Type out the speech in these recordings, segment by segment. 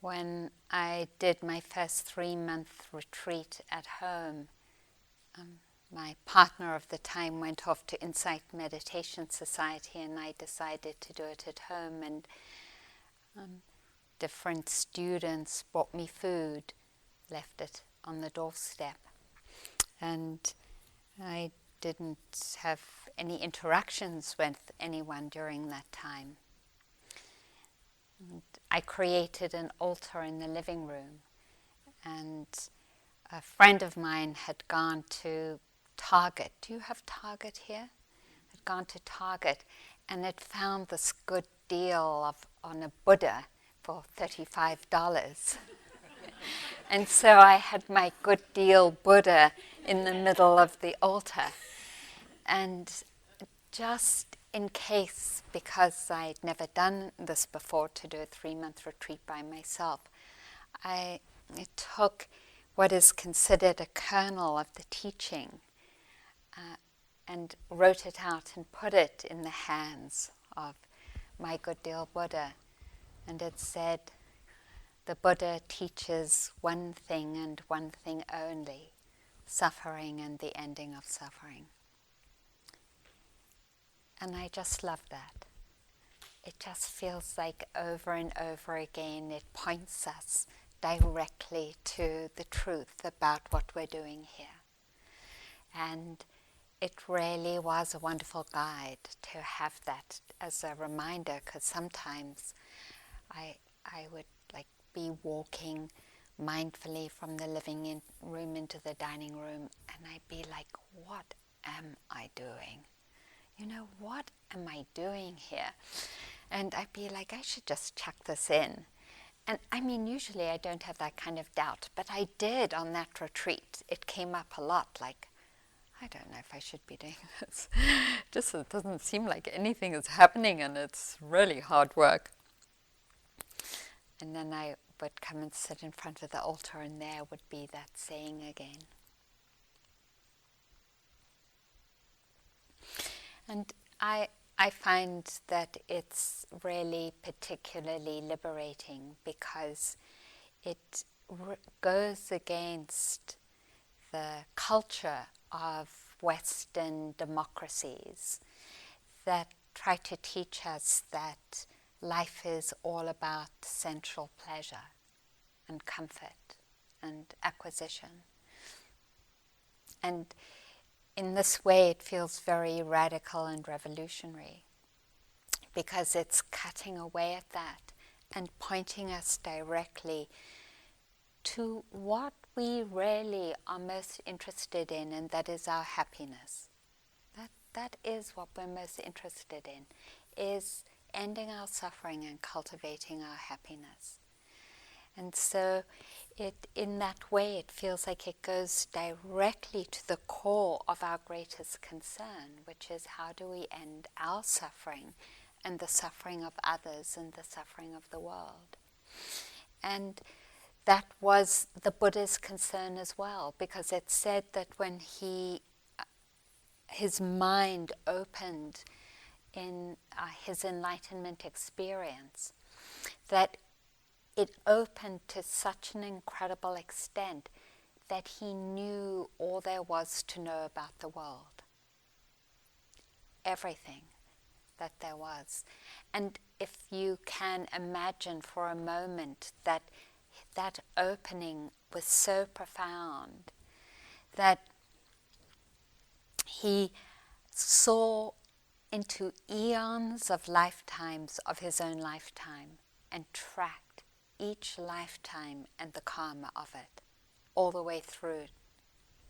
when I did my first 3-month retreat at home, my partner of the time went off to Insight Meditation Society, and I decided to do it at home. And different students brought me food, left it on the doorstep, and I didn't have any interactions with anyone during that time. And I created an altar in the living room, and a friend of mine had gone to Target. Do you have Target here? Had gone to Target and had found this good deal on a Buddha for $35. And so I had my good deal Buddha in the middle of the altar. And just in case, because I'd never done this before, to do a 3-month retreat by myself, I took what is considered a kernel of the teaching and wrote it out and put it in the hands of my good deal Buddha. And it said, "The Buddha teaches one thing and one thing only, suffering and the ending of suffering." And I just love that. It just feels like over and over again it points us directly to the truth about what we're doing here. And it really was a wonderful guide to have that as a reminder, because sometimes I would be walking mindfully from the living room into the dining room, and I'd be like, what am I doing? What am I doing here? And I'd be like, I should just chuck this in. And usually I don't have that kind of doubt, but I did on that retreat. It came up a lot, like, I don't know if I should be doing this. Just it doesn't seem like anything is happening, and it's really hard work. And then I would come and sit in front of the altar, and there would be that saying again. And I find that it's really particularly liberating because it goes against the culture of Western democracies that try to teach us that life is all about sensual pleasure and comfort and acquisition. And in this way, it feels very radical and revolutionary because it's cutting away at that and pointing us directly to what we really are most interested in, and that is our happiness. That is what we're most interested in, is ending our suffering and cultivating our happiness. And so in that way, it feels like it goes directly to the core of our greatest concern, which is how do we end our suffering and the suffering of others and the suffering of the world. And that was the Buddha's concern as well, because it said that when his mind opened in his enlightenment experience, that it opened to such an incredible extent that he knew all there was to know about the world. Everything that there was. And if you can imagine for a moment that opening was so profound that he saw into eons of lifetimes of his own lifetime and tracked each lifetime and the karma of it, all the way through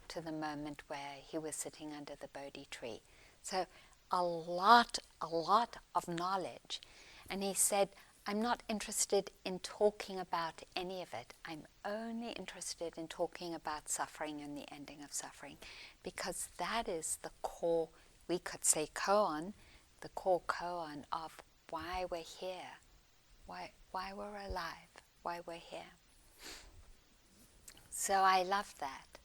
to the moment where he was sitting under the Bodhi tree. So a lot of knowledge. And he said, I'm not interested in talking about any of it. I'm only interested in talking about suffering and the ending of suffering, because that is the core, we could say koan, the core koan of why we're here, why we're alive, why we're here. So I love that.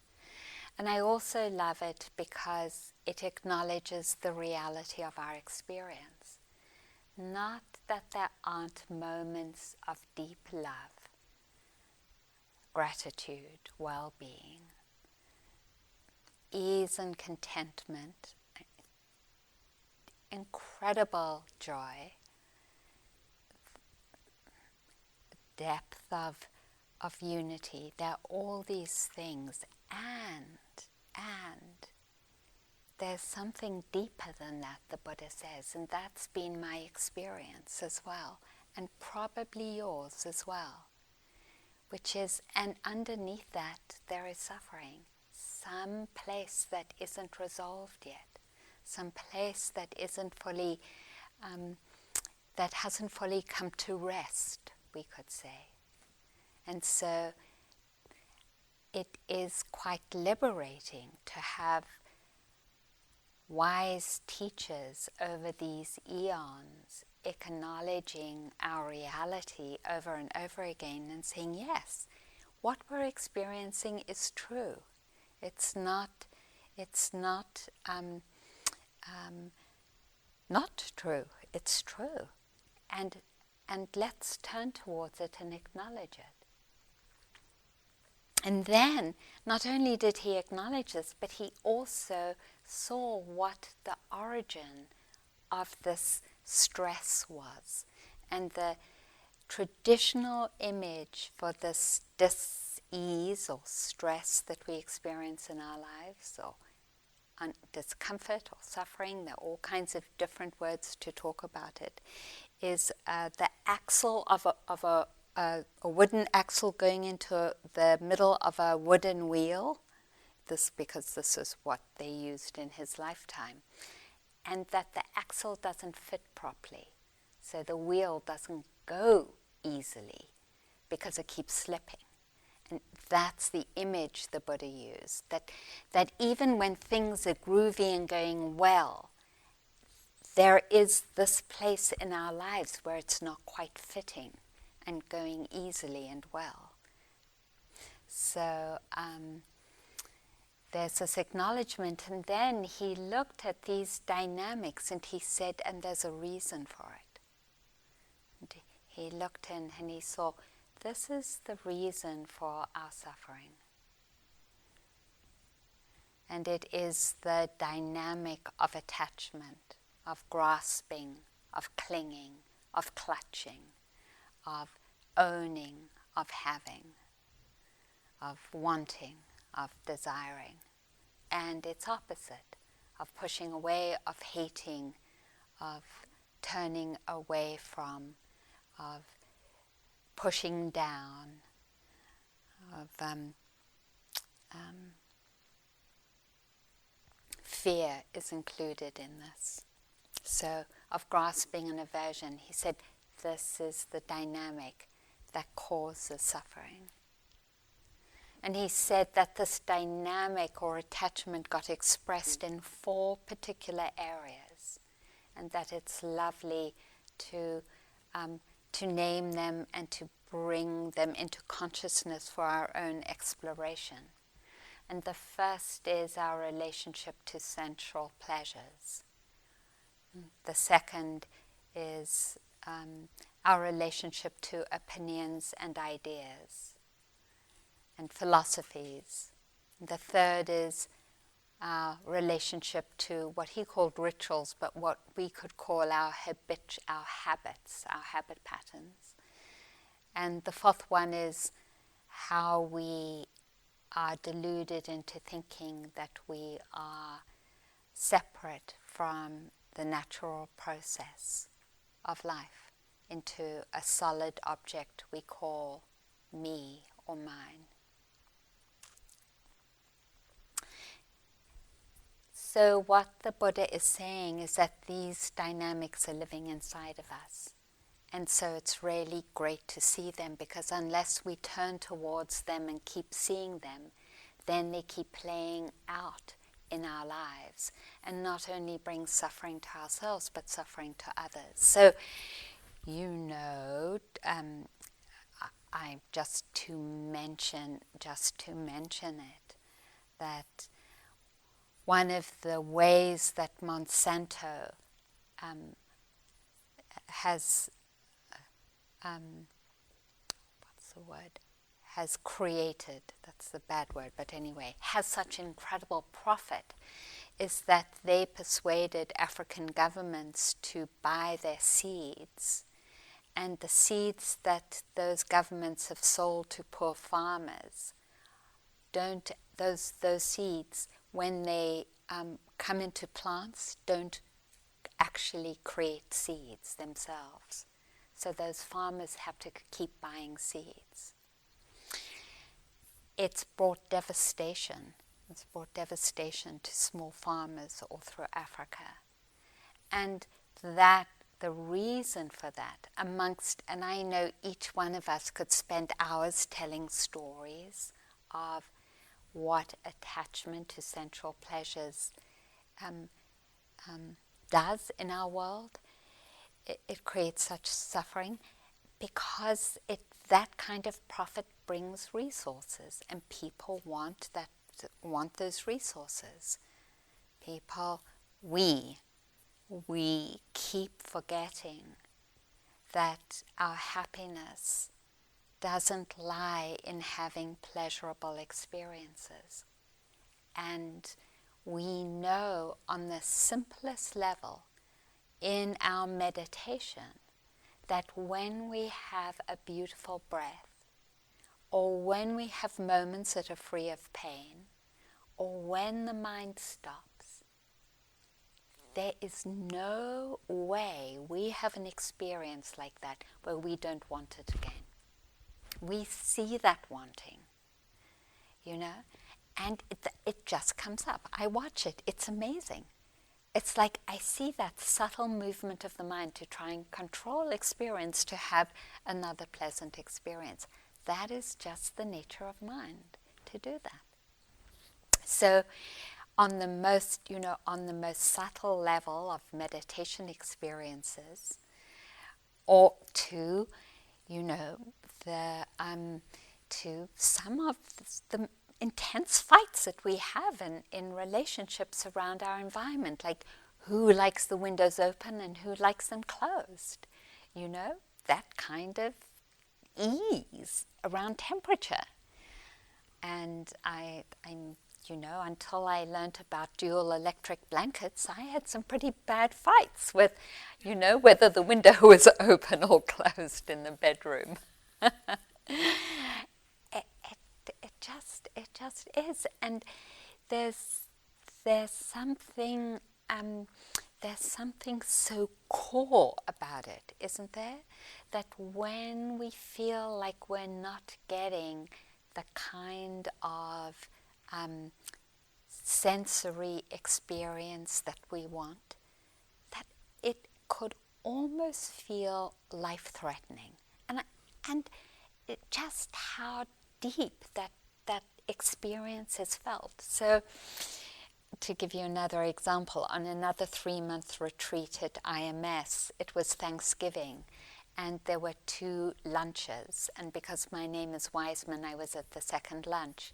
And I also love it because it acknowledges the reality of our experience. Not that there aren't moments of deep love, gratitude, well-being, ease and contentment, incredible joy, depth of unity. There are all these things, and there's something deeper than that, the Buddha says, and that's been my experience as well, and probably yours as well, which is, and underneath that there is suffering, some place that isn't resolved yet, some place that isn't fully, that hasn't fully come to rest, we could say. And so it is quite liberating to have wise teachers over these eons acknowledging our reality over and over again and saying, yes, what we're experiencing is true. It's not not true. It's true. And let's turn towards it and acknowledge it. And then, not only did he acknowledge this, but he also saw what the origin of this stress was. And the traditional image for this dis-ease or stress that we experience in our lives, or discomfort or suffering, there are all kinds of different words to talk about it, is the axle of a wooden axle going into the middle of a wooden wheel. Because this is what they used in his lifetime. And that the axle doesn't fit properly. So the wheel doesn't go easily because it keeps slipping. And that's the image the Buddha used. That even when things are groovy and going well, there is this place in our lives where it's not quite fitting and going easily and well. So there's this acknowledgement, and then he looked at these dynamics and he said, and there's a reason for it. And he looked in and he saw, this is the reason for our suffering. And it is the dynamic of attachment, of grasping, of clinging, of clutching, of owning, of having, of wanting, of desiring, and its opposite, of pushing away, of hating, of turning away from, of pushing down, of fear is included in this. So, of grasping and aversion, he said, this is the dynamic that causes suffering. And he said that this dynamic or attachment got expressed in 4 particular areas, and that it's lovely to name them and to bring them into consciousness for our own exploration. And the first is our relationship to sensual pleasures. The second is our relationship to opinions and ideas and philosophies. The third is our relationship to what he called rituals, but what we could call our habits, our habit patterns. And the fourth one is how we are deluded into thinking that we are separate from the natural process of life into a solid object we call me or mine. So what the Buddha is saying is that these dynamics are living inside of us. And so it's really great to see them, because unless we turn towards them and keep seeing them, then they keep playing out in our lives and not only bring suffering to ourselves but suffering to others. So, I just to mention it, that one of the ways that Monsanto has created, that's the bad word, but anyway, has such incredible profit is that they persuaded African governments to buy their seeds. And the seeds that those governments have sold to poor farmers, those seeds, when they come into plants, don't actually create seeds themselves. So those farmers have to keep buying seeds. It's brought devastation. It's brought devastation to small farmers all through Africa. And the reason for that, and I know each one of us could spend hours telling stories of what attachment to sensual pleasures does in our world. It creates such suffering because that kind of profit brings resources, and people want those resources. We keep forgetting that our happiness doesn't lie in having pleasurable experiences. And we know on the simplest level in our meditation that when we have a beautiful breath, or when we have moments that are free of pain, or when the mind stops, there is no way we have an experience like that where we don't want it again. We see that wanting, and it just comes up. I watch it. It's amazing. It's like I see that subtle movement of the mind to try and control experience to have another pleasant experience. That is just the nature of mind to do that. So on the most subtle level of meditation experiences, or to some of the intense fights that we have in relationships around our environment, like who likes the windows open and who likes them closed, that kind of ease around temperature. And I'm until I learnt about dual electric blankets, I had some pretty bad fights with, whether the window was open or closed in the bedroom. It just is, and there's something so core about it, isn't there? That when we feel like we're not getting the kind of sensory experience that we want, that it could almost feel life-threatening, and just how deep that experience is felt. So, to give you another example, on another 3-month retreat at IMS, it was Thanksgiving, and there were 2 lunches, and because my name is Wiseman, I was at the second lunch.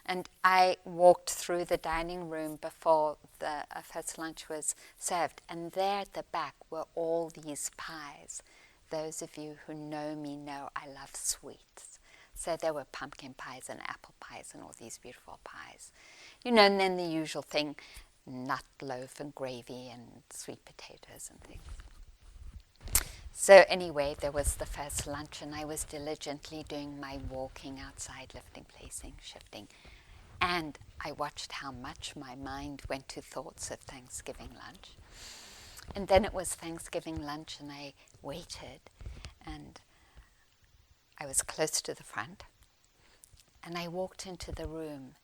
And I walked through the dining room before the first lunch was served, and there at the back were all these pies. Those of you who know me know I love sweets. So there were pumpkin pies and apple pies and all these beautiful pies. And then the usual thing, nut loaf and gravy and sweet potatoes and things. So anyway, there was the first lunch, and I was diligently doing my walking outside, lifting, placing, shifting. And I watched how much my mind went to thoughts of Thanksgiving lunch. And then it was Thanksgiving lunch, and I waited, and I was close to the front, and I walked into the room,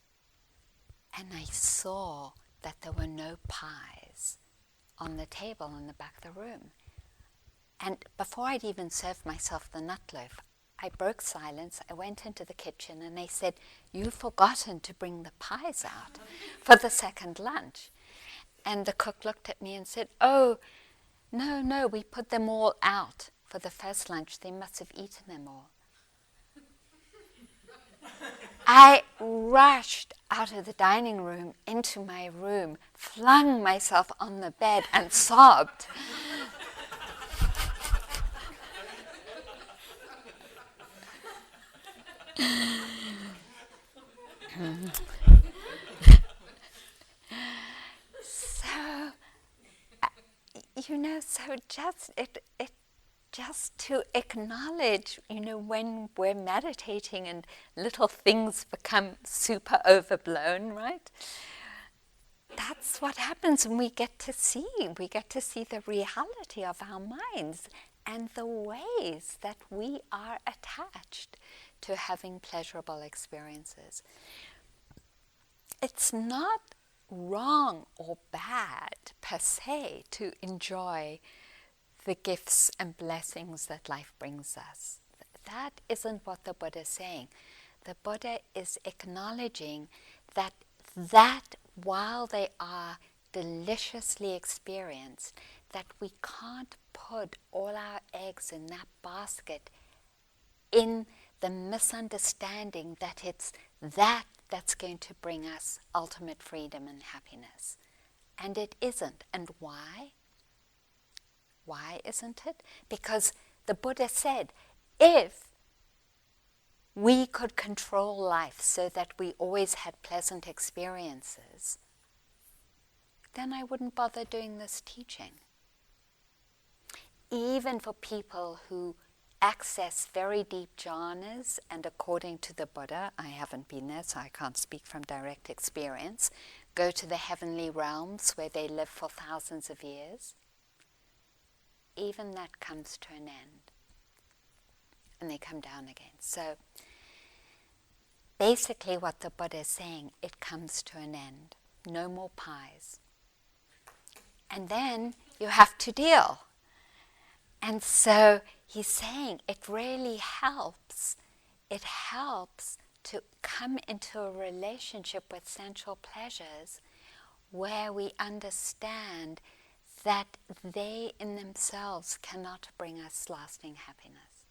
and I saw that there were no pies on the table in the back of the room. And before I'd even served myself the nut loaf, I broke silence. I went into the kitchen and I said, "You've forgotten to bring the pies out for the second lunch." And the cook looked at me and said, "Oh, no, we put them all out for the first lunch. They must have eaten them all." I rushed out of the dining room into my room, flung myself on the bed and sobbed. So, so just to acknowledge, when we're meditating and little things become super overblown, right? That's what happens when we get to see the reality of our minds and the ways that we are attached to having pleasurable experiences. It's not wrong or bad per se to enjoy the gifts and blessings that life brings us. That isn't what the Buddha is saying. The Buddha is acknowledging that while they are deliciously experienced, that we can't put all our eggs in that basket in the misunderstanding that it's that's going to bring us ultimate freedom and happiness. And it isn't. And why? Why isn't it? Because the Buddha said, if we could control life so that we always had pleasant experiences, then I wouldn't bother doing this teaching. Even for people who access very deep jhanas, and according to the Buddha, I haven't been there, so I can't speak from direct experience, go to the heavenly realms where they live for thousands of years, even that comes to an end. And they come down again. So basically what the Buddha is saying, it comes to an end. No more pies. And then you have to deal. And so he's saying it really helps. It helps to come into a relationship with sensual pleasures where we understand that they in themselves cannot bring us lasting happiness.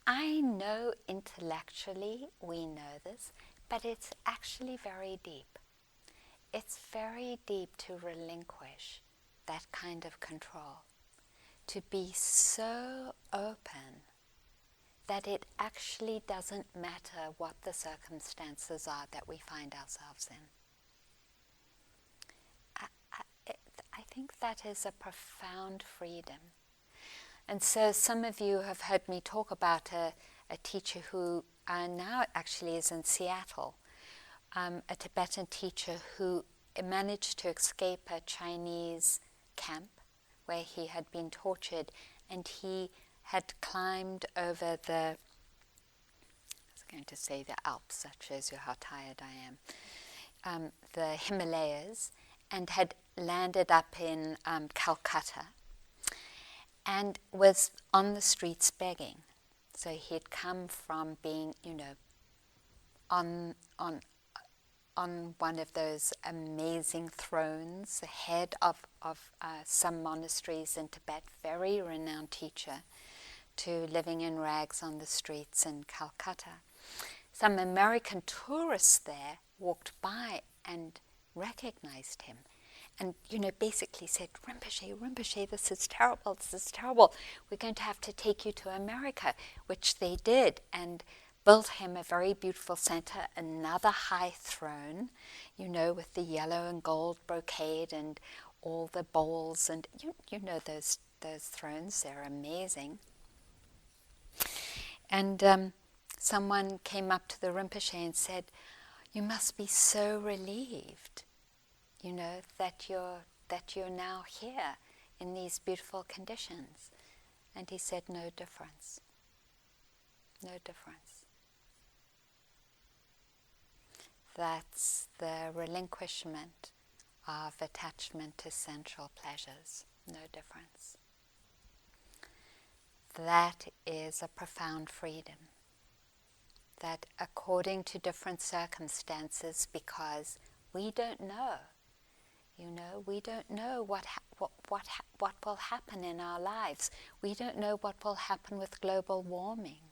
I know intellectually we know this, but it's actually very deep. It's very deep to relinquish that kind of control, to be so open that it actually doesn't matter what the circumstances are that we find ourselves in. I think that is a profound freedom. And so some of you have heard me talk about a teacher who now actually is in Seattle, a Tibetan teacher who managed to escape a Chinese camp where he had been tortured, and he had climbed over the Alps, that shows you how tired I am, the Himalayas, and had landed up in Calcutta, and was on the streets begging. So he had come from being, on one of those amazing thrones, the head of some monasteries in Tibet, very renowned teacher, to living in rags on the streets in Calcutta. Some American tourists there walked by and recognized him, and basically said, Rinpoche, this is terrible, we're going to have to take you to America, which they did, and built him a very beautiful center, another high throne, with the yellow and gold brocade and all the bowls, and those thrones, they're amazing. And someone came up to the Rinpoche and said, you must be so relieved, that you're now here in these beautiful conditions. And he said, no difference. No difference. That's the relinquishment of attachment to sensual pleasures. No difference. That is a profound freedom. That according to different circumstances, because we don't know, we don't know what will happen in our lives. We don't know what will happen with global warming.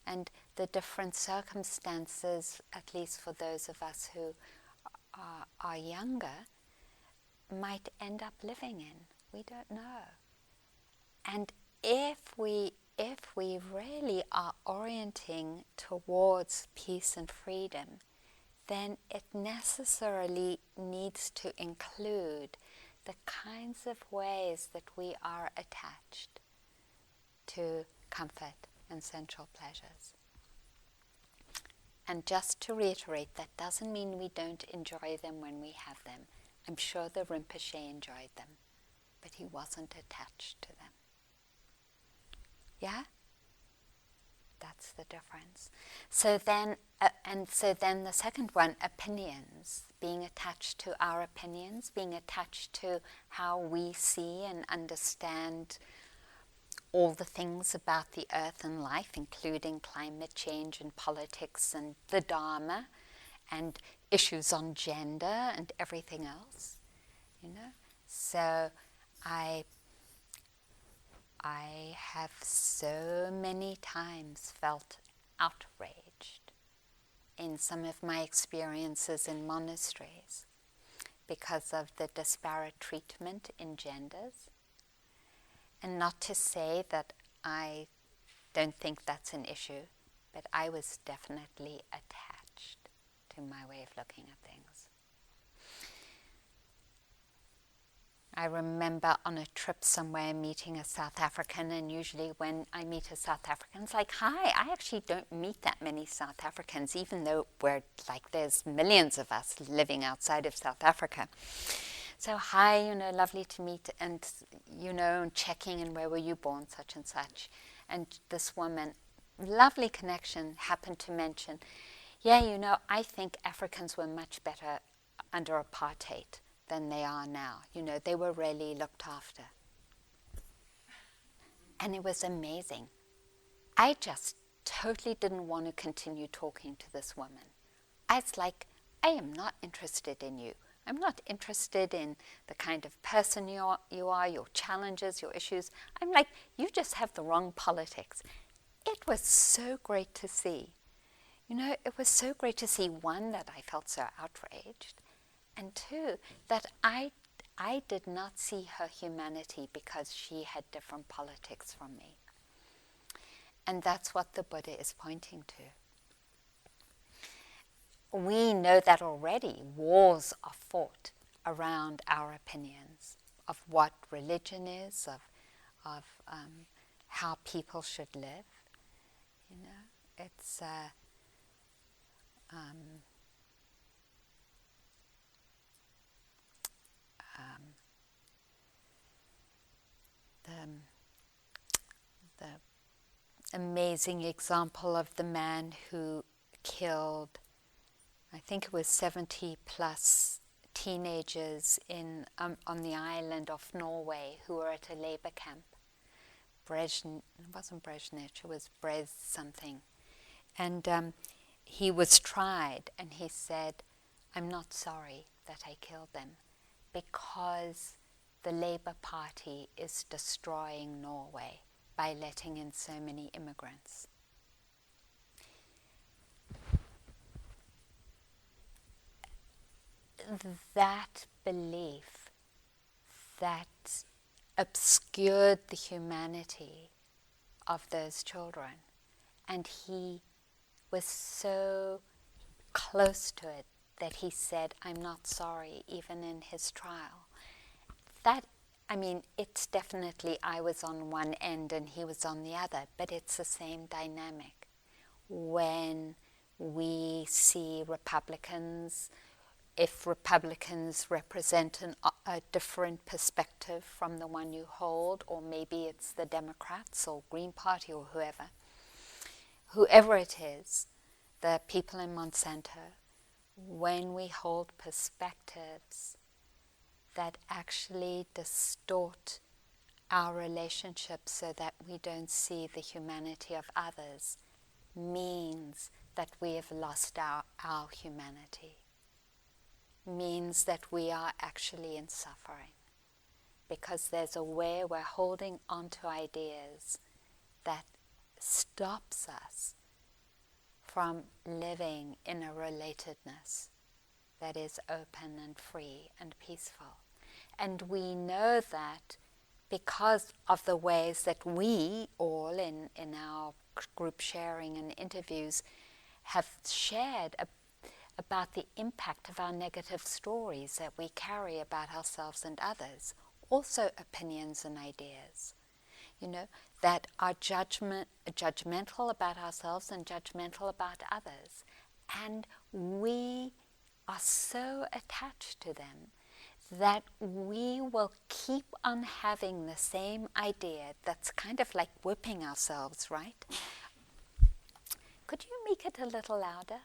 And the different circumstances, at least for those of us who are younger, might end up living in. We don't know. And if we if we really are orienting towards peace and freedom, then it necessarily needs to include the kinds of ways that we are attached to comfort and sensual pleasures. And just to reiterate, that doesn't mean we don't enjoy them when we have them. I'm sure the Rinpoche enjoyed them, but he wasn't attached to them. Yeah? That's the difference. So then the second one, opinions, being attached to our opinions, being attached to how we see and understand all the things about the earth and life, including climate change and politics and the Dharma and issues on gender and everything else, So I have so many times felt outraged in some of my experiences in monasteries because of the disparate treatment in genders. And not to say that I don't think that's an issue, but I was definitely attached to my way of looking at things. I remember on a trip somewhere meeting a South African, and usually when I meet a South African, it's like, hi, I actually don't meet that many South Africans, even though there's millions of us living outside of South Africa. So, hi, lovely to meet, and, and checking, and where were you born, such and such. And this woman, lovely connection, happened to mention, I think Africans were much better under apartheid than they are now. They were really looked after. And it was amazing. I just totally didn't want to continue talking to this woman. I was like, I am not interested in you. I'm not interested in the kind of person you are, your challenges, your issues. I'm like, you just have the wrong politics. It was so great to see. It was so great to see, one, that I felt so outraged, and two, that I did not see her humanity because she had different politics from me. And that's what the Buddha is pointing to. We know that already. Wars are fought around our opinions of what religion is, of how people should live. It's the amazing example of the man who killed, I think it was 70 plus teenagers on the island of Norway who were at a labor camp. It wasn't Brezhnev, it was Brez something. And he was tried, and he said, I'm not sorry that I killed them, because the Labour Party is destroying Norway by letting in so many immigrants. That belief that obscured the humanity of those children, and he was so close to it that he said, I'm not sorry, even in his trial. It's definitely, I was on one end and he was on the other, but it's the same dynamic. When we see Republicans, if Republicans represent a different perspective from the one you hold, or maybe it's the Democrats or Green Party or whoever it is, the people in Monsanto, when we hold perspectives that actually distort our relationships so that we don't see the humanity of others, means that we have lost our humanity. Means that we are actually in suffering, because there's a way we're holding onto ideas that stops us from living in a relatedness that is open and free and peaceful. And we know that because of the ways that we, or people in our group sharing and interviews have shared about the impact of our negative stories that we carry about ourselves and others, also opinions and ideas. That are judgmental about ourselves and judgmental about others. And we are so attached to them that we will keep on having the same idea that's kind of like whipping ourselves, right? Could you make it a little louder?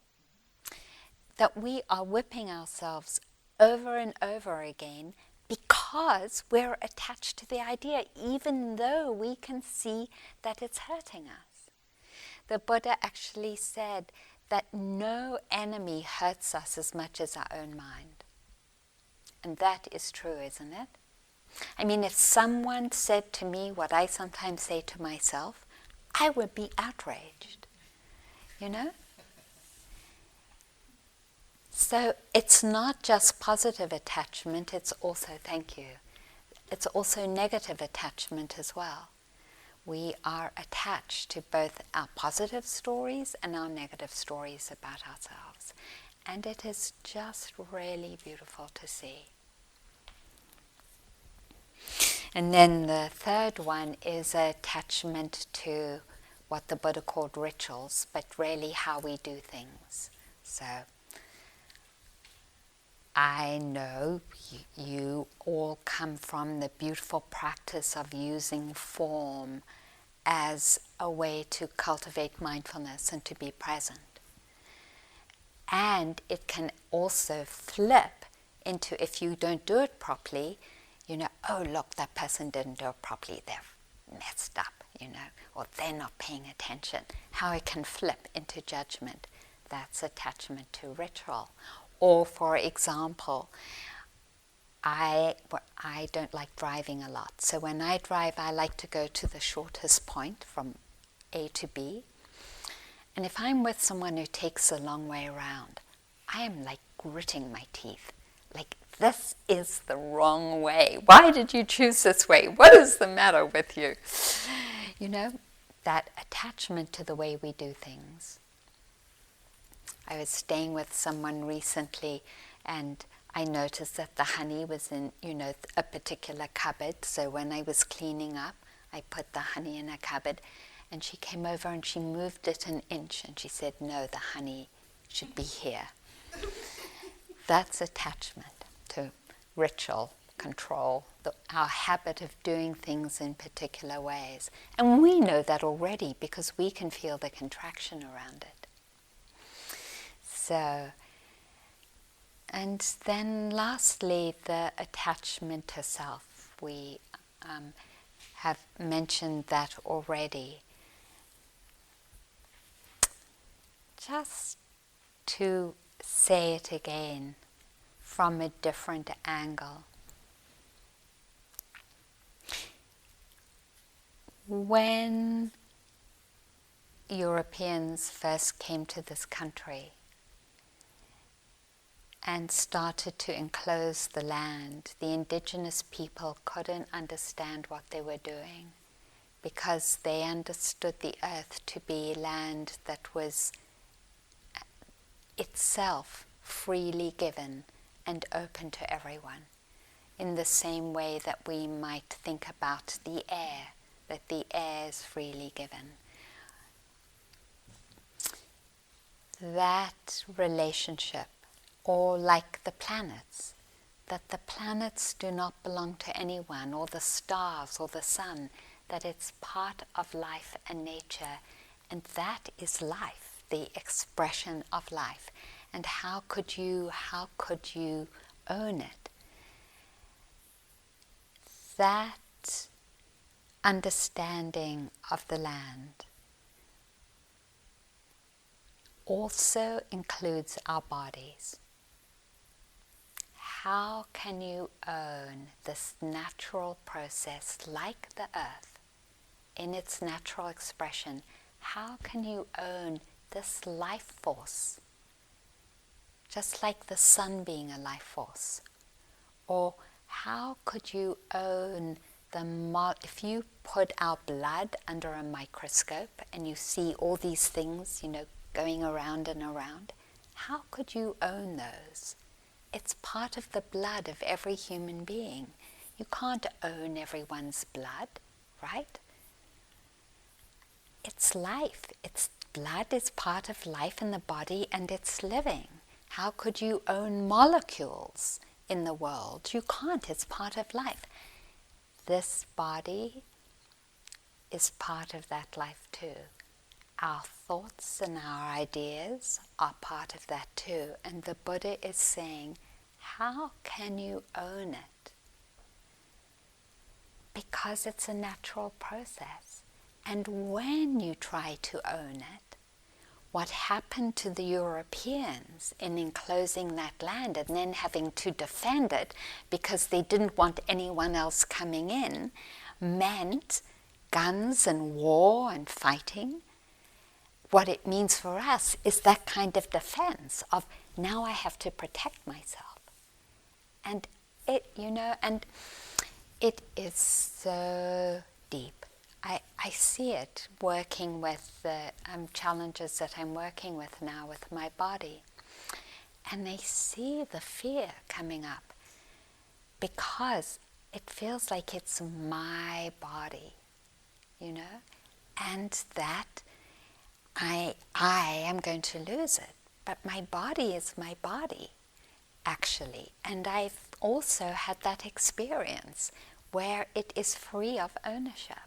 That we are whipping ourselves over and over again because we're attached to the idea, even though we can see that it's hurting us. The Buddha actually said that no enemy hurts us as much as our own mind. And that is true, isn't it? I mean, if someone said to me what I sometimes say to myself, I would be outraged, So it's not just positive attachment, it's also, thank you, it's also negative attachment as well. We are attached to both our positive stories and our negative stories about ourselves. And it is just really beautiful to see. And then the third one is attachment to what the Buddha called rituals, but really how we do things. So I know you all come from the beautiful practice of using form as a way to cultivate mindfulness and to be present. And it can also flip into, if you don't do it properly, oh look, that person didn't do it properly, they're messed up, or they're not paying attention. How it can flip into judgment. That's attachment to ritual. Or, for example, I don't like driving a lot. So when I drive, I like to go to the shortest point from A to B. And if I'm with someone who takes a long way around, I am like gritting my teeth. Like, this is the wrong way. Why did you choose this way? What is the matter with you? That attachment to the way we do things. I was staying with someone recently and I noticed that the honey was in, a particular cupboard. So when I was cleaning up, I put the honey in a cupboard and she came over and she moved it an inch and she said, no, the honey should be here. That's attachment to ritual, control, our habit of doing things in particular ways. And we know that already because we can feel the contraction around it. So, and then lastly, the attachment to self. We have mentioned that already. Just to say it again from a different angle. When Europeans first came to this country and started to enclose the land, the indigenous people couldn't understand what they were doing because they understood the earth to be land that was itself freely given and open to everyone, in the same way that we might think about the air, that the air is freely given. That relationship, or like the planets, that the planets do not belong to anyone, or the stars, or the sun, that it's part of life and nature, and that is life, the expression of life. And how could you own it? That understanding of the land also includes our bodies. How can you own this natural process like the earth in its natural expression? How can you own this life force? Just like the sun being a life force. Or how could you own if you put our blood under a microscope and you see all these things, going around and around, how could you own those? It's part of the blood of every human being. You can't own everyone's blood, right? It's life. Blood is part of life in the body and it's living. How could you own molecules in the world? You can't. It's part of life. This body is part of that life too. Our thoughts and our ideas are part of that too. And the Buddha is saying, how can you own it? Because it's a natural process. And when you try to own it, what happened to the Europeans in enclosing that land and then having to defend it because they didn't want anyone else coming in meant guns and war and fighting. What it means for us is that kind of defense of now I have to protect myself. And it is so deep. I see it working with the challenges that I'm working with now with my body. And I see the fear coming up because it feels like it's my body, and that I am going to lose it. But my body is my body, actually. And I've also had that experience where it is free of ownership.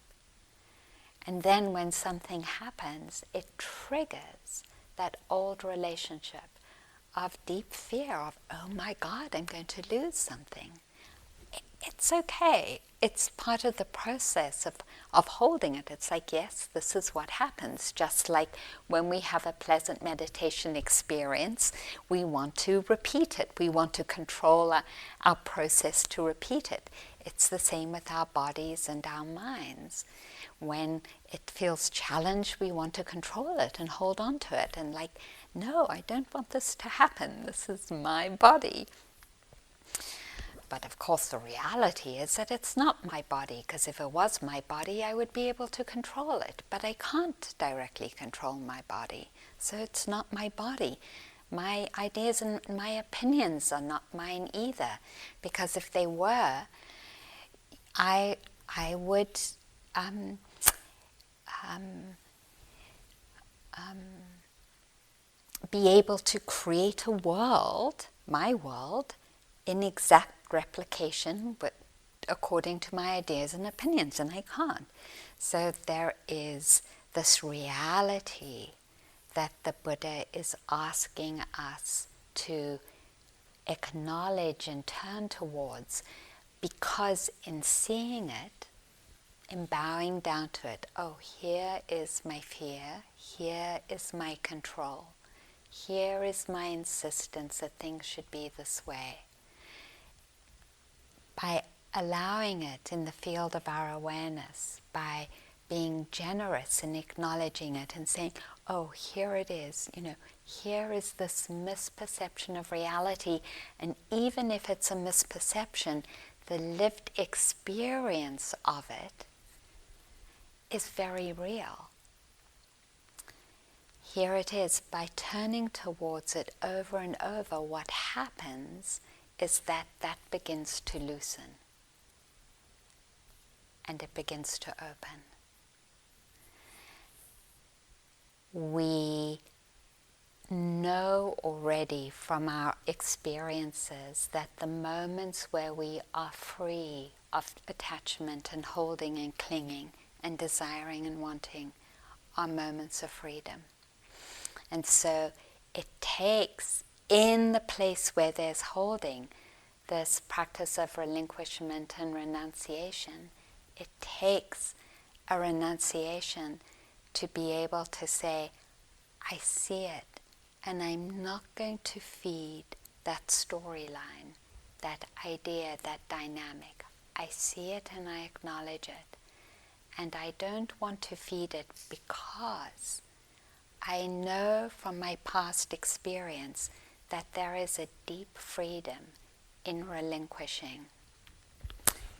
And then when something happens, it triggers that old relationship of deep fear of, oh my God, I'm going to lose something. It's okay. It's part of the process of holding it. It's like, yes, this is what happens. Just like when we have a pleasant meditation experience, we want to repeat it. We want to control our process to repeat it. It's the same with our bodies and our minds. When it feels challenged, we want to control it and hold on to it. And like, no, I don't want this to happen. This is my body. But of course the reality is that it's not my body, because if it was my body, I would be able to control it. But I can't directly control my body. So it's not my body. My ideas and my opinions are not mine either. Because if they were, I would be able to create a world, my world, in exact replication but according to my ideas and opinions, and I can't. So there is this reality that the Buddha is asking us to acknowledge and turn towards, because in seeing it, in bowing down to it, oh, here is my fear, here is my control, here is my insistence that things should be this way. By allowing it in the field of our awareness, by being generous in acknowledging it and saying, oh, here it is, here is this misperception of reality, and even if it's a misperception, the lived experience of it is very real. Here it is. By turning towards it over and over, what happens is that begins to loosen and it begins to open. We know already from our experiences that the moments where we are free of attachment and holding and clinging and desiring and wanting are moments of freedom. And so it takes, in the place where there's holding, this practice of relinquishment and renunciation, it takes a renunciation to be able to say, I see it, and I'm not going to feed that storyline, that idea, that dynamic. I see it and I acknowledge it. And I don't want to feed it because I know from my past experience that there is a deep freedom in relinquishing.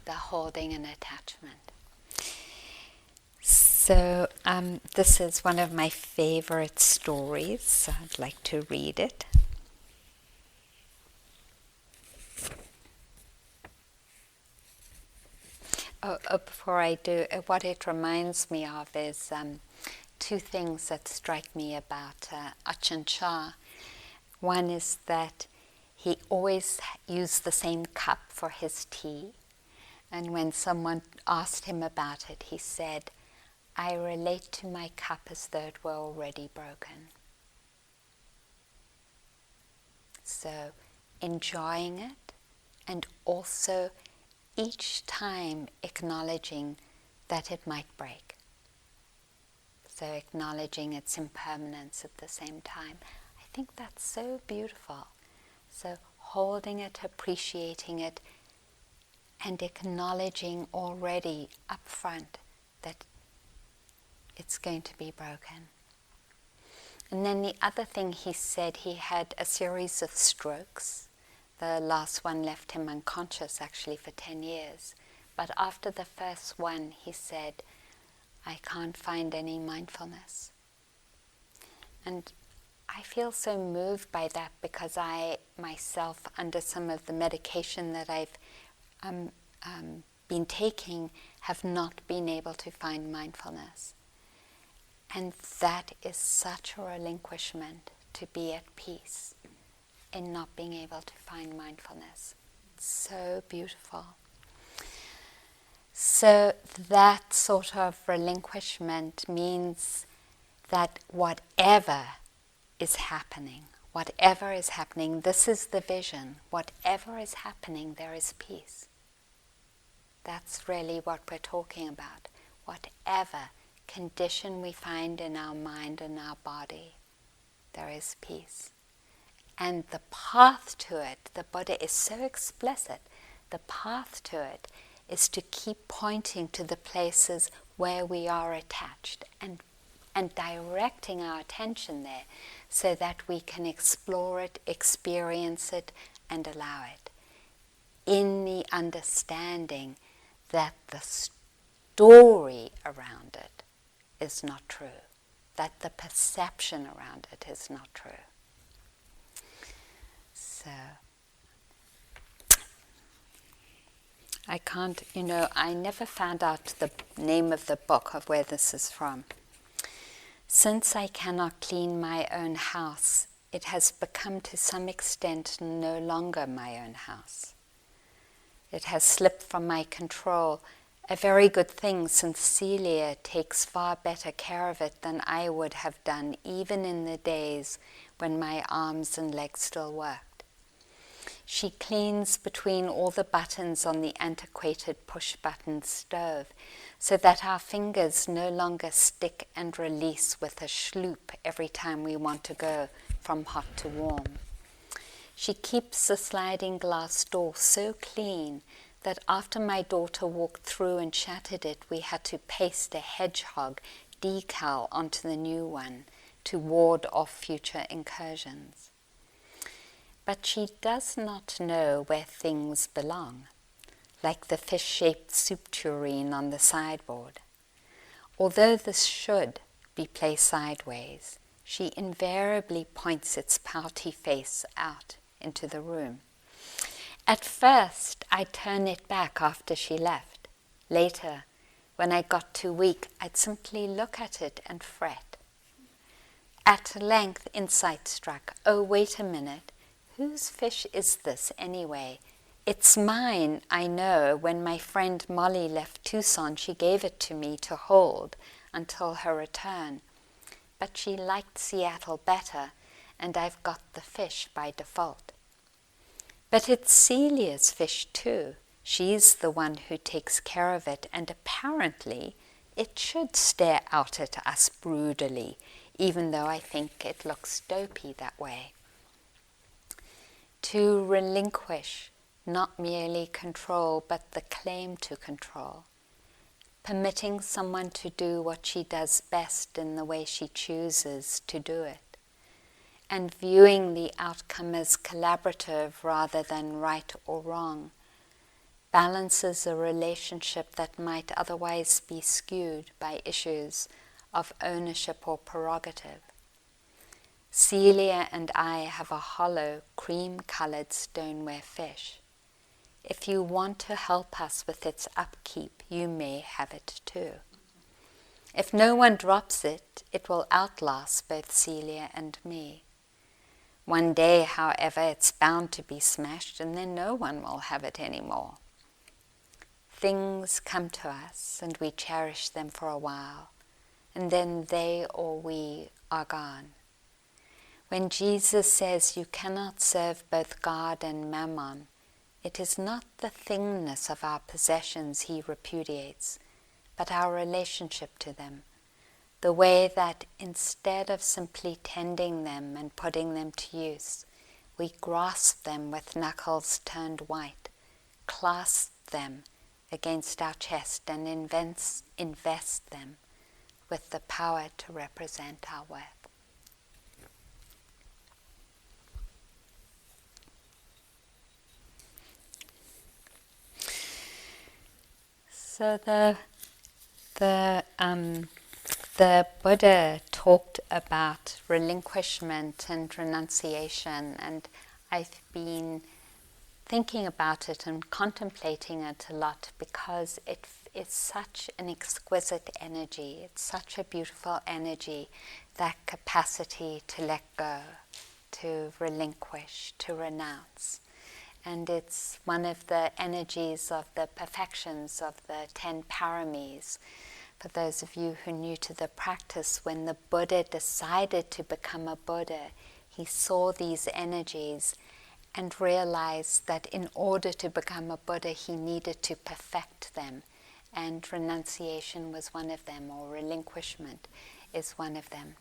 the holding and attachment. So this is one of my favorite stories, so I'd like to read it. Before I do, what it reminds me of is two things that strike me about Ajahn Chah. One is that he always used the same cup for his tea, and when someone asked him about it, he said, "I relate to my cup as though it were already broken." So enjoying it, and also each time acknowledging that it might break. So acknowledging its impermanence at the same time. I think that's so beautiful. So holding it, appreciating it, and acknowledging already up front that it's going to be broken. And then the other thing he said, he had a series of strokes. The last one left him unconscious actually for 10 years. But after the first one, he said, "I can't find any mindfulness." And I feel so moved by that because I myself, under some of the medication that I've been taking, have not been able to find mindfulness. And that is such a relinquishment, to be at peace in not being able to find mindfulness. It's so beautiful. So that sort of relinquishment means that whatever is happening, this is the vision, whatever is happening, there is peace. That's really what we're talking about. Whatever condition we find in our mind and our body, there is peace. And the path to it, the Buddha is so explicit, the path to it is to keep pointing to the places where we are attached and directing our attention there so that we can explore it, experience it, and allow it. In the understanding that the story around it is not true, that the perception around it is not true. So, I never found out the name of the book of where this is from. Since I cannot clean my own house, it has become to some extent no longer my own house. It has slipped from my control, a very good thing since Celia takes far better care of it than I would have done even in the days when my arms and legs still worked. She cleans between all the buttons on the antiquated push-button stove so that our fingers no longer stick and release with a schloop every time we want to go from hot to warm. She keeps the sliding glass door so clean that after my daughter walked through and shattered it, we had to paste a hedgehog decal onto the new one to ward off future incursions. But she does not know where things belong, like the fish-shaped soup tureen on the sideboard. Although this should be placed sideways, she invariably points its pouty face out into the room. At first, I'd turn it back after she left. Later, when I got too weak, I'd simply look at it and fret. At length, insight struck. Oh, wait a minute. Whose fish is this anyway? It's mine, I know. When my friend Molly left Tucson, she gave it to me to hold until her return. But she liked Seattle better, and I've got the fish by default. But it's Celia's fish too. She's the one who takes care of it, and apparently it should stare out at us broodily, even though I think it looks dopey that way. To relinquish, not merely control, but the claim to control. Permitting someone to do what she does best in the way she chooses to do it. And viewing the outcome as collaborative rather than right or wrong. balances a relationship that might otherwise be skewed by issues of ownership or prerogative. Celia and I have a hollow, cream-coloured stoneware fish. If you want to help us with its upkeep, you may have it too. If no one drops it, it will outlast both Celia and me. One day, however, it's bound to be smashed, and then no one will have it anymore. Things come to us, and we cherish them for a while, and then they or we are gone. When Jesus says you cannot serve both God and Mammon, it is not the thingness of our possessions he repudiates, but our relationship to them, the way that instead of simply tending them and putting them to use, we grasp them with knuckles turned white, clasp them against our chest and invest them with the power to represent our worth. So the Buddha talked about relinquishment and renunciation, and I've been thinking about it and contemplating it a lot because it is such an exquisite energy. It's such a beautiful energy, that capacity to let go, to relinquish, to renounce. And it's one of the energies of the perfections of the 10 paramis. For those of you who are new to the practice, when the Buddha decided to become a Buddha, he saw these energies and realized that in order to become a Buddha, he needed to perfect them. And renunciation was one of them, or relinquishment is one of them.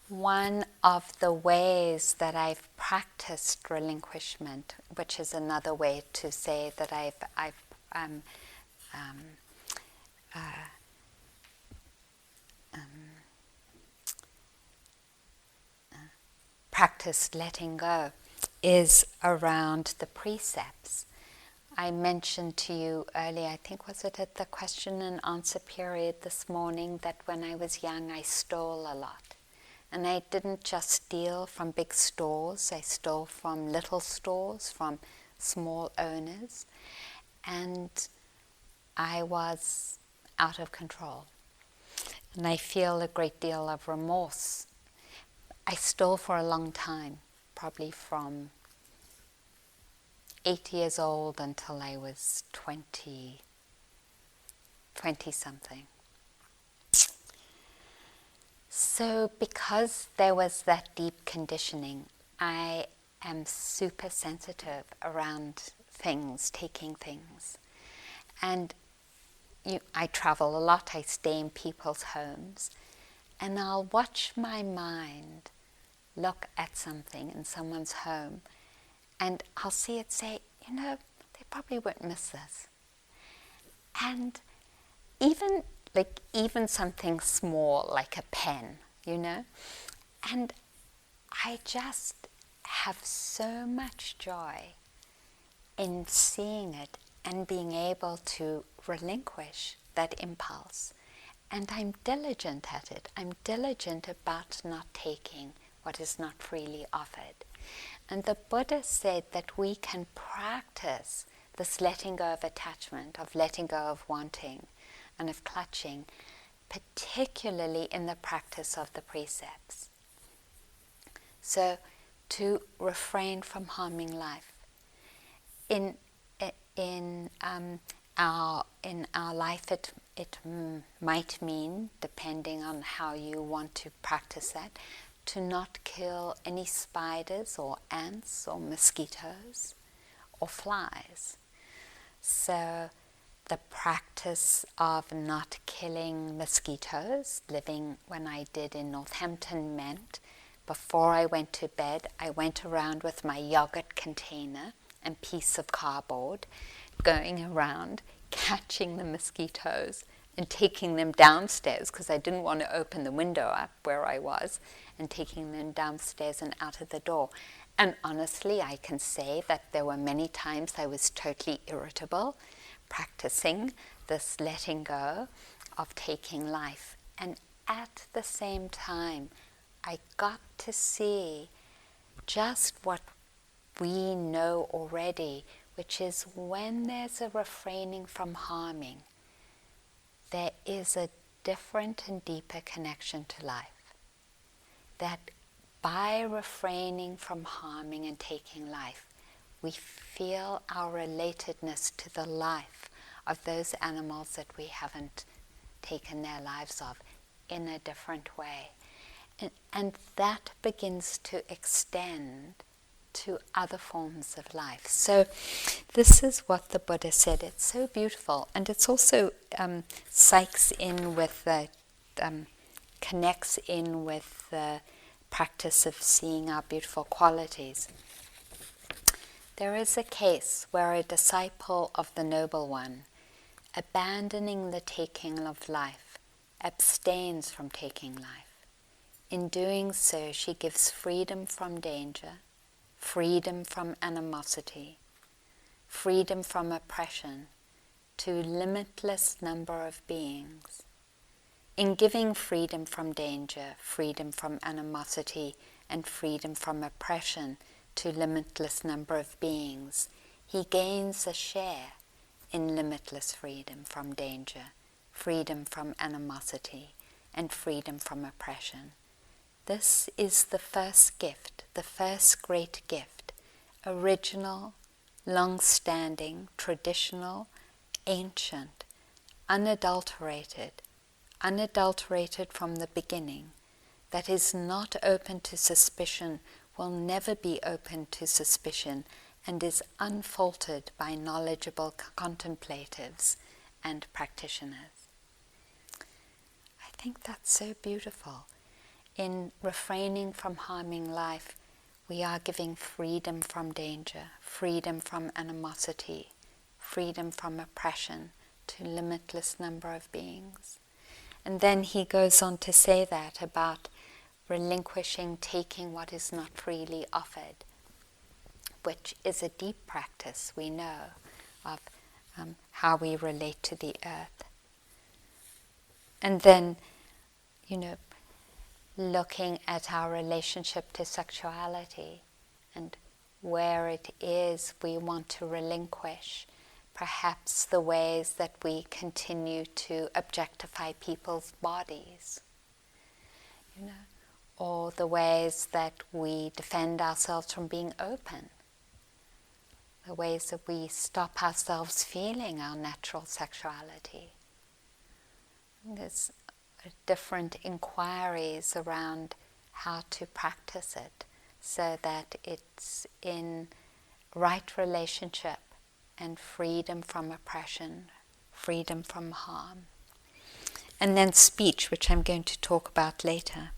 One of the ways that I've practiced relinquishment, which is another way to say that I've practiced letting go, is around the precepts. I mentioned to you earlier, I think was it at the question and answer period this morning, that when I was young I stole a lot. And I didn't just steal from big stores, I stole from little stores, from small owners, and I was out of control. And I feel a great deal of remorse. I stole for a long time, probably from 8 years old until I was 20-something. So because there was that deep conditioning, I am super sensitive around things, taking things. And I travel a lot, I stay in people's homes, and I'll watch my mind look at something in someone's home, and I'll see it say, they probably won't miss this. And even something small like a pen, and I just have so much joy in seeing it and being able to relinquish that impulse. And I'm diligent at it. I'm diligent about not taking what is not freely offered. And the Buddha said that we can practice this letting go of attachment, of letting go of wanting and of clutching, particularly in the practice of the precepts. So to refrain from harming life. In our life, it might mean, depending on how you want to practice that, to not kill any spiders or ants or mosquitoes or flies. So the practice of not killing mosquitoes, living when I did in Northampton, meant before I went to bed, I went around with my yogurt container and piece of cardboard, going around catching the mosquitoes and taking them downstairs, because I didn't want to open the window up where I was, and taking them downstairs and out of the door. And honestly, I can say that there were many times I was totally irritable practicing this letting go of taking life. And at the same time, I got to see just what we know already, which is when there's a refraining from harming, there is a different and deeper connection to life. That by refraining from harming and taking life, we feel our relatedness to the life of those animals that we haven't taken their lives of in a different way. And that begins to extend to other forms of life. So this is what the Buddha said. It's so beautiful, and it's also connects in with the practice of seeing our beautiful qualities. There is a case where a disciple of the Noble One, abandoning the taking of life, abstains from taking life. In doing so, she gives freedom from danger, freedom from animosity, freedom from oppression to limitless number of beings. In giving freedom from danger, freedom from animosity, and freedom from oppression to limitless number of beings, he gains a share in limitless freedom from danger, freedom from animosity, and freedom from oppression. This is the first gift, the first great gift, original, long-standing, traditional, ancient, unadulterated from the beginning, that is not open to suspicion, will never be open to suspicion, and is unfaltered by knowledgeable contemplatives and practitioners. I think that's so beautiful. In refraining from harming life, we are giving freedom from danger, freedom from animosity, freedom from oppression to limitless number of beings. And then he goes on to say that about relinquishing, taking what is not freely offered, which is a deep practice we know of how we relate to the earth. And then, looking at our relationship to sexuality and where it is we want to relinquish, perhaps the ways that we continue to objectify people's bodies, or the ways that we defend ourselves from being open, the ways that we stop ourselves feeling our natural sexuality. There's different inquiries around how to practice it so that it's in right relationship and freedom from oppression, freedom from harm. And then speech, which I'm going to talk about later.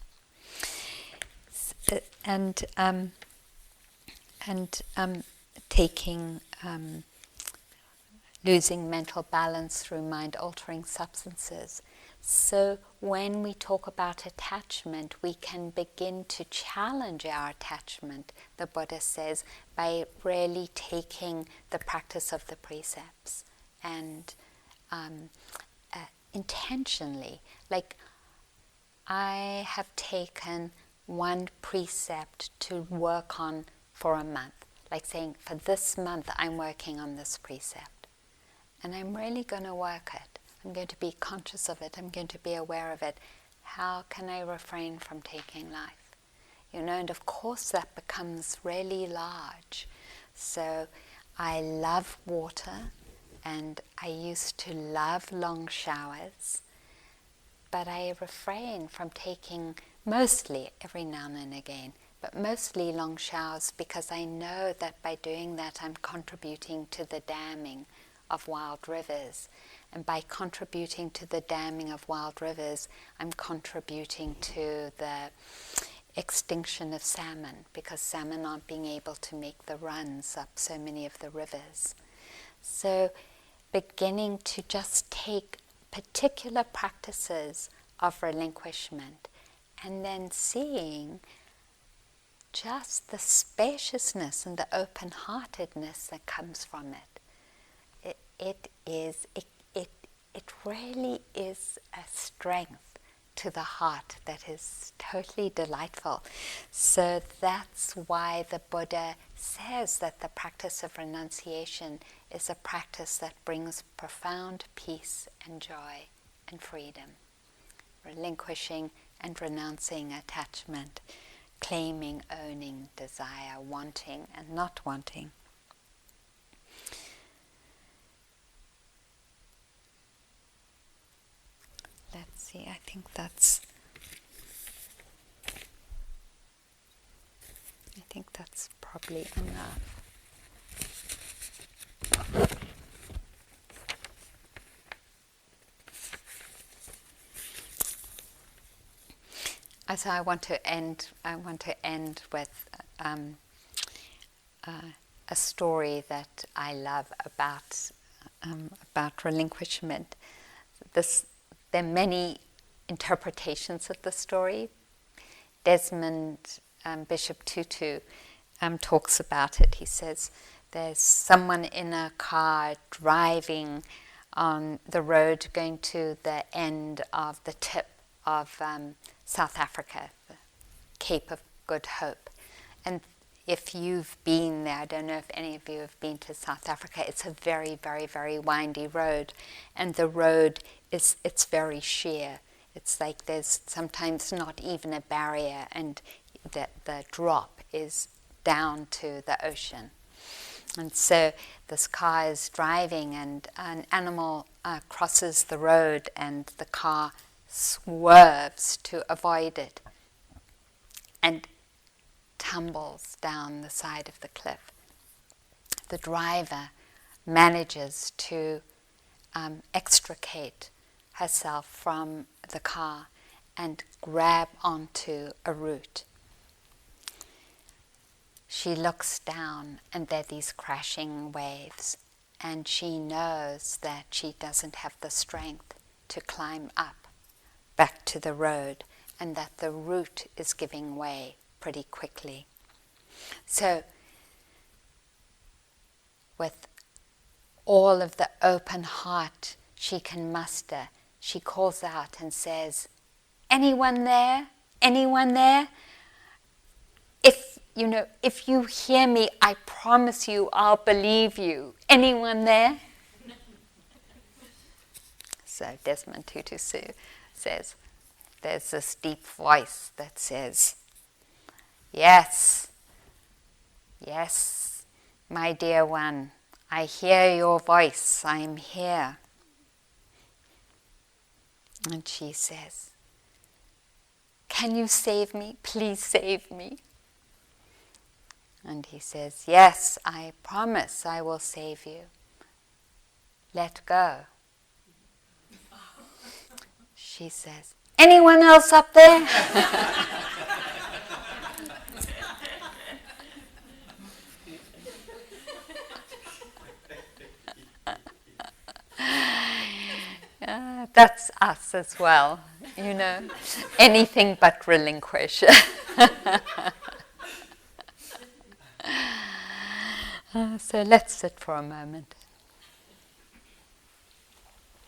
And taking, losing mental balance through mind-altering substances. So when we talk about attachment, we can begin to challenge our attachment, the Buddha says, by really taking the practice of the precepts and intentionally. Like, I have taken one precept to work on for a month. Like saying, for this month I'm working on this precept. And I'm really going to work it. I'm going to be conscious of it. I'm going to be aware of it. How can I refrain from taking life? And of course that becomes really large. So I love water, and I used to love long showers, but I refrain from taking, mostly every now and again, but mostly long showers, because I know that by doing that I'm contributing to the damming of wild rivers. And by contributing to the damming of wild rivers, I'm contributing to the extinction of salmon, because salmon aren't being able to make the runs up so many of the rivers. So beginning to just take particular practices of relinquishment and then seeing just the spaciousness and the open-heartedness that comes from it. It really is a strength to the heart that is totally delightful. So that's why the Buddha says that the practice of renunciation is a practice that brings profound peace and joy and freedom. Relinquishing and renouncing attachment, claiming, owning, desire, wanting and not wanting. Let's see, I think that's probably enough. So I want to end with a story that I love about relinquishment. There are many interpretations of the story. Desmond Bishop Tutu talks about it. He says there's someone in a car driving on the road going to the end of the tip of South Africa, the Cape of Good Hope. And if you've been there, I don't know if any of you have been to South Africa, it's a very, very, very windy road. And the road it's very sheer. It's like there's sometimes not even a barrier, and the drop is down to the ocean. And so this car is driving, and an animal crosses the road, and the car swerves to avoid it and tumbles down the side of the cliff. The driver manages to extricate herself from the car and grab onto a root. She looks down, and there are these crashing waves, and she knows that she doesn't have the strength to climb up back to the road, and that the root is giving way pretty quickly. So, with all of the open heart she can muster, she calls out and says, "Anyone there? Anyone there? If you hear me, I promise you I'll believe you. Anyone there?" So Desmond Tutu says, there's this deep voice that says, "Yes, yes, my dear one, I hear your voice, I'm here." And she says, "Can you save me? Please save me." And he says, "Yes, I promise I will save you. Let go." She says, "Anyone else up there?" That's us as well, anything but relinquish. So let's sit for a moment.